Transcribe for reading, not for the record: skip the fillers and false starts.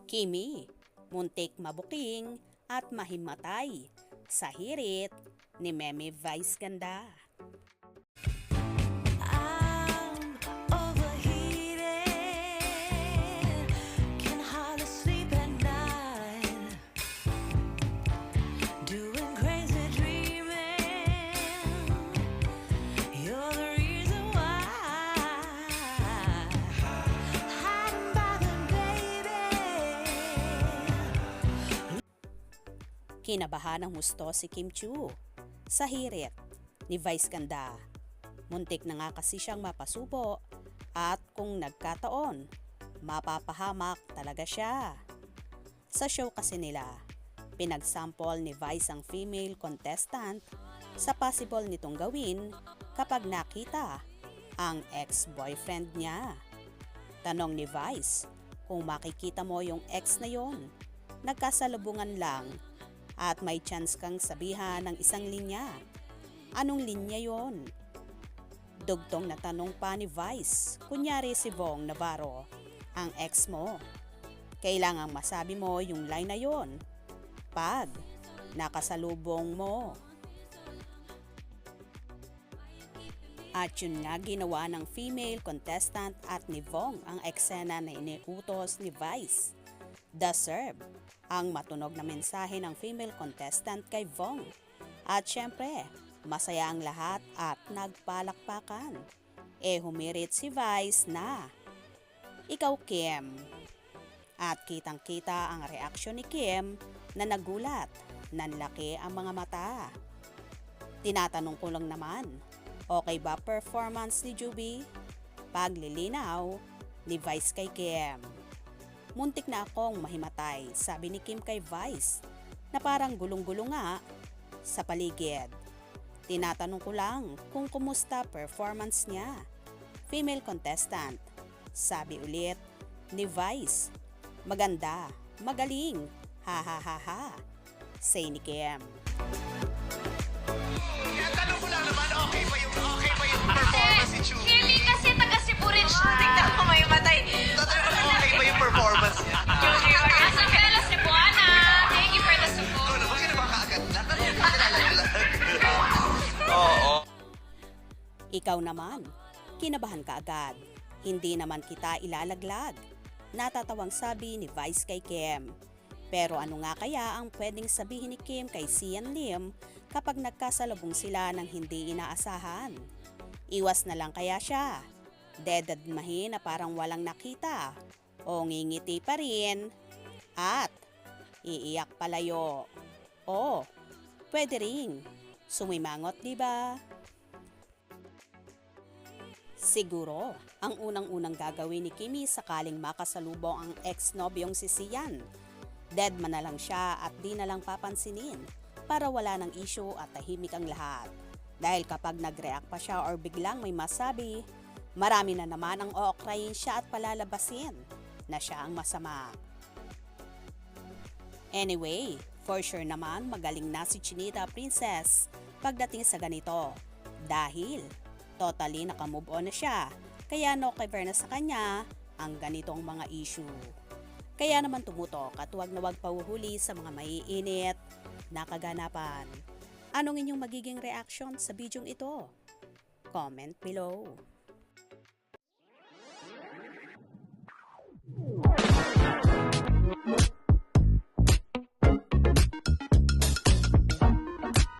Kimi, muntik mabuking at mahimatay sa hirit ni Meme Vice Ganda. I'm overheated, can hardly sleep at night, doing crazy dreaming. You're the reason why, hiding by the baby. Kinabahan ng husto si Kim Chiu sa hirit ni Vice Ganda. Muntik na nga kasi siyang mapasubo at kung nagkataon, mapapahamak talaga siya. Sa show kasi nila, pinagsample ni Vice ang female contestant sa possible nitong gawin kapag nakita ang ex-boyfriend niya. Tanong ni Vice, kung makikita mo yung ex na yon, nagkasalubungan lang at may chance kang sabihan ng isang linya. Anong linya yon? Dugtong na tanong pa ni Vice, kunyari si Bong Navarro, ang ex mo. Kailangang masabi mo yung line na yon pag nakasalubong mo. At yun nga ginawa ng female contestant at ni Bong ang eksena na iniutos ni Vice. Deserve ang matunog na mensahe ng female contestant kay Bong. At syempre, masaya ang lahat at nagpalakpakan. Humirit si Vice na, "Ikaw Kim." At kitang-kita ang reaksyon ni Kim na nagulat, nanlaki ang mga mata. Tinatanong ko lang naman, okay ba performance ni Juby? Paglilinaw ni Vice kay Kim. "Muntik na akong mahimatay," sabi ni Kim kay Vice, na parang gulong-gulo nga sa paligid. "Tinatanong ko lang kung kumusta performance niya." Female contestant, sabi ulit ni Vice. "Maganda, magaling, ha ha ha ha," say ni Kim. Tanong ko lang naman, okay ba yung performance ni Chu? Hindi kasi taga Cebu rin siya. Tingnan ko may matay. Tatanong ko lang, okay ba yung performance niya? Nasa Bella Cebuana. Thank you for the support. Ano, bakit naman kaagad na? Oo. Ikaw naman, kinabahan ka agad. Hindi naman kita ilalaglag. Natatawang sabi ni Vice kay Kim. Pero ano nga kaya ang pwedeng sabihin ni Kim kay Sian Lim kapag nagkasalubong sila ng hindi inaasahan? Iwas na lang kaya siya? Dedadmahin na parang walang nakita? O ngingiti pa rin? At iiyak palayo? O pwede ring sumimangot, diba? Siguro, ang unang-unang gagawin ni Kimi sakaling makasalubong ang ex-nobyong si Sian. Deadman na lang siya at di na lang papansinin para wala ng issue at tahimik ang lahat. Dahil kapag nag-react pa siya or biglang may masabi, marami na naman ang ookrayin siya at palalabasin na siya ang masama. Anyway, for sure naman magaling na si Chinita Princess pagdating sa ganito. Dahil totally nakamove on na siya, kaya no cover na sa kanya ang ganitong mga issue. Kaya naman tumutok at huwag na huwag pahuhuli sa mga maiinit na kaganapan. Anong inyong magiging reaction sa bidyong ito? Comment below.